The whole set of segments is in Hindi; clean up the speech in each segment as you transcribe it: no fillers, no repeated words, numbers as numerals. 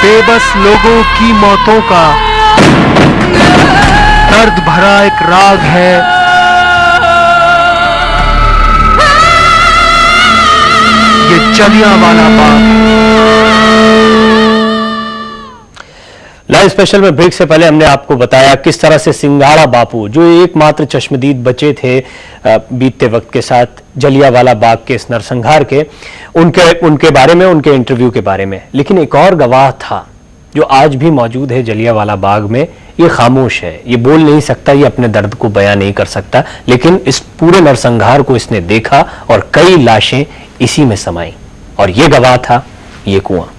बेबस लोगों की मौतों का दर्द भरा एक राग है। ये जलियांवाला बाग। लाइव स्पेशल में ब्रेक से पहले हमने आपको बताया किस तरह से सिंगाड़ा बापू, जो एकमात्र चश्मदीद बचे थे बीतते वक्त के साथ जलियांवाला बाग के इस नरसंहार के, उनके बारे में, उनके इंटरव्यू के बारे में। लेकिन एक और गवाह था जो आज भी मौजूद है जलियांवाला बाग में। ये खामोश है, ये बोल नहीं सकता, ये अपने दर्द को बयां नहीं कर सकता, लेकिन इस पूरे नरसंहार को इसने देखा और कई लाशें इसी में समाई। और ये गवाह था ये कुआं।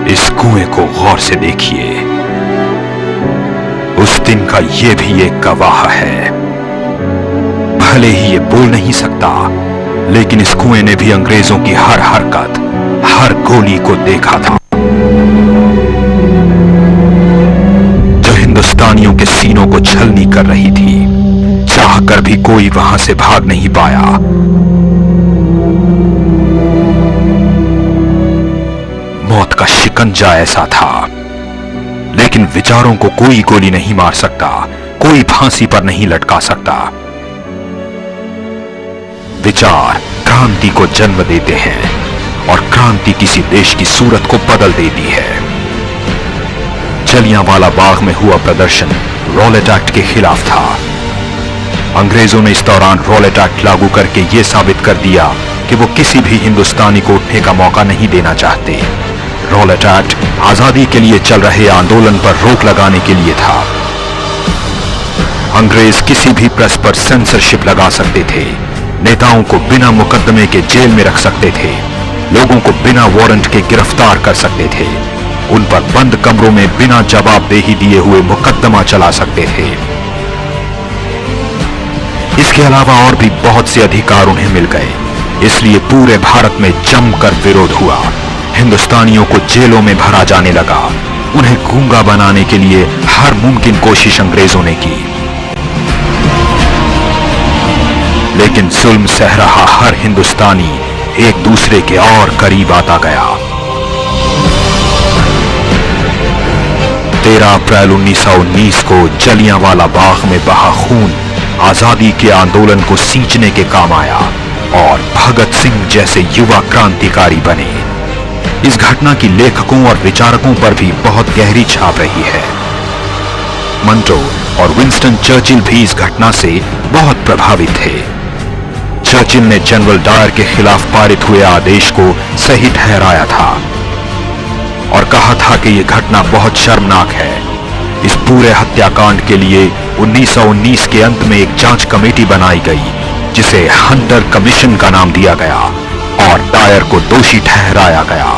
इस कुएं को गौर से देखिए। उस दिन का ये भी एक गवाह है। भले ही ये बोल नहीं सकता, लेकिन इस कुएं ने भी अंग्रेजों की हर हरकत, हर गोली को देखा था, जो हिंदुस्तानियों के सीनों को छलनी कर रही थी। चाहकर भी कोई वहां से भाग नहीं पाया। मौत का शिकंजा ऐसा था, लेकिन विचारों को कोई गोली नहीं मार सकता, कोई फांसी पर नहीं लटका सकता। विचार क्रांति को जन्म देते हैं और क्रांति किसी देश की सूरत को बदल देती है। जलियांवाला बाग में हुआ प्रदर्शन रॉलेट एक्ट के खिलाफ था। अंग्रेजों ने इस दौरान रॉलेट एक्ट लागू करके यह साबित कर दिया कि वो किसी भी हिंदुस्तानी को उठने का मौका नहीं देना चाहते। रॉलेट एक्ट आजादी के लिए चल रहे आंदोलन पर रोक लगाने के लिए था। अंग्रेज किसी भी प्रेस पर सेंसरशिप लगा सकते थे, नेताओं को बिना मुकदमे के जेल में रख सकते थे, लोगों को बिना वारंट के गिरफ्तार कर सकते थे, उन पर बंद कमरों में बिना जवाबदेही दिए हुए मुकदमा चला सकते थे। इसके अलावा और भी बहुत से अधिकार उन्हें मिल गए। इसलिए पूरे भारत में जमकर विरोध हुआ। हिंदुस्तानियों को जेलों में भरा जाने लगा। उन्हें गूंगा बनाने के लिए हर मुमकिन कोशिश अंग्रेजों ने की। लेकिन जुल्म सह रहा हर हिंदुस्तानी एक दूसरे के और करीब आता गया। 13 अप्रैल 1919 को जलियांवाला बाग में बहा खून आजादी के आंदोलन को सींचने के काम आया और भगत सिंह जैसे युवा क्रांतिकारी बने। इस घटना की लेखकों और विचारकों पर भी बहुत गहरी छाप रही है। मंटो और विंस्टन चर्चिल भी इस घटना से बहुत प्रभावित थे। चर्चिल ने जनरल डायर के खिलाफ पारित हुए आदेश को सही ठहराया था और कहा था कि यह घटना बहुत शर्मनाक है। इस पूरे हत्याकांड के लिए 1919 के अंत में एक जांच कमेटी बनाई गई, जिसे हंटर कमीशन का नाम दिया गया और डायर को दोषी ठहराया गया।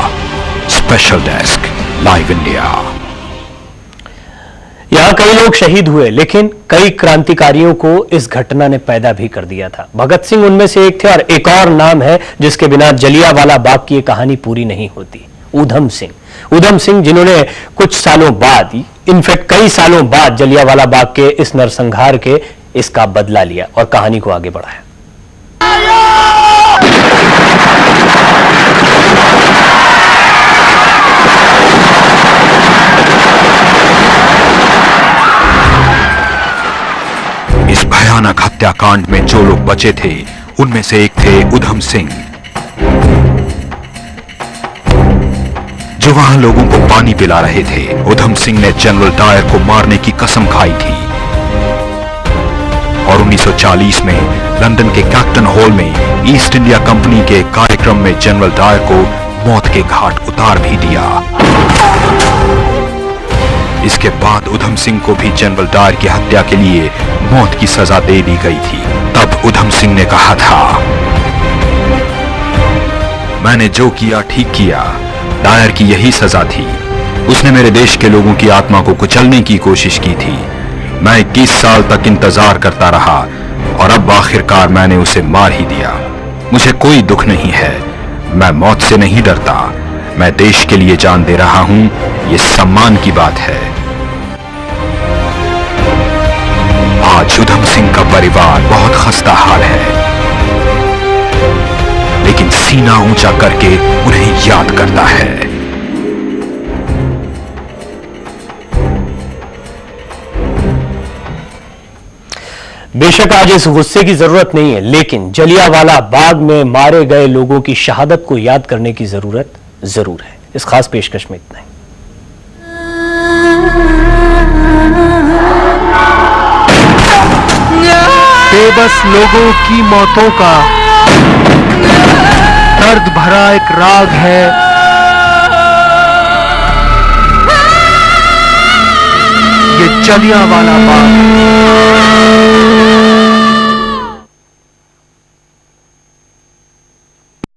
Special desk, live India. यहां कई लोग शहीद हुए, लेकिन कई क्रांतिकारियों को इस घटना ने पैदा भी कर दिया था। भगत सिंह उनमें से एक थे और एक और नाम है जिसके बिना जलियांवाला बाग की कहानी पूरी नहीं होती, ऊधम सिंह। ऊधम सिंह जिन्होंने कुछ सालों बाद, इनफैक्ट कई सालों बाद जलियांवाला बाग के इस नरसंहार के इसका बदला लिया और कहानी को आगे बढ़ाया। इस भयानक हत्याकांड में जो लोग बचे थे, उनमें से एक थे ऊधम सिंह, जो वहां लोगों को पानी पिला रहे थे। ऊधम सिंह ने जनरल डायर को मारने की कसम खाई थी और 1940 में लंदन के कैक्टन हॉल में ईस्ट इंडिया कंपनी के एक कार्यक्रम में जनरल डायर को मौत के घाट उतार भी दिया। इसके बाद ऊधम सिंह को भी जनरल डायर की हत्या के लिए मौत की सजा दे दी गई थी। तब ऊधम सिंह ने कहा था, मैंने जो किया ठीक किया, डायर की यही सजा थी। उसने मेरे देश के लोगों की आत्मा को कुचलने की कोशिश की थी। मैं 21 साल तक इंतजार करता रहा और अब आखिरकार मैंने उसे मार ही दिया। मुझे कोई दुख नहीं है, मैं मौत से नहीं डरता। मैं देश के लिए जान दे रहा हूं, ये सम्मान की बात है। आज उधम सिंह का परिवार बहुत खस्ता हाल है, लेकिन सीना ऊंचा करके उन्हें याद करता है। बेशक आज इस गुस्से की जरूरत नहीं है, लेकिन जलियांवाला बाग में मारे गए लोगों की शहादत को याद करने की जरूरत जरूर है। इस खास पेशकश में इतना ही। बेबस लोगों की मौतों का दर्द भरा एक राग है, ये जलियांवाला बाग।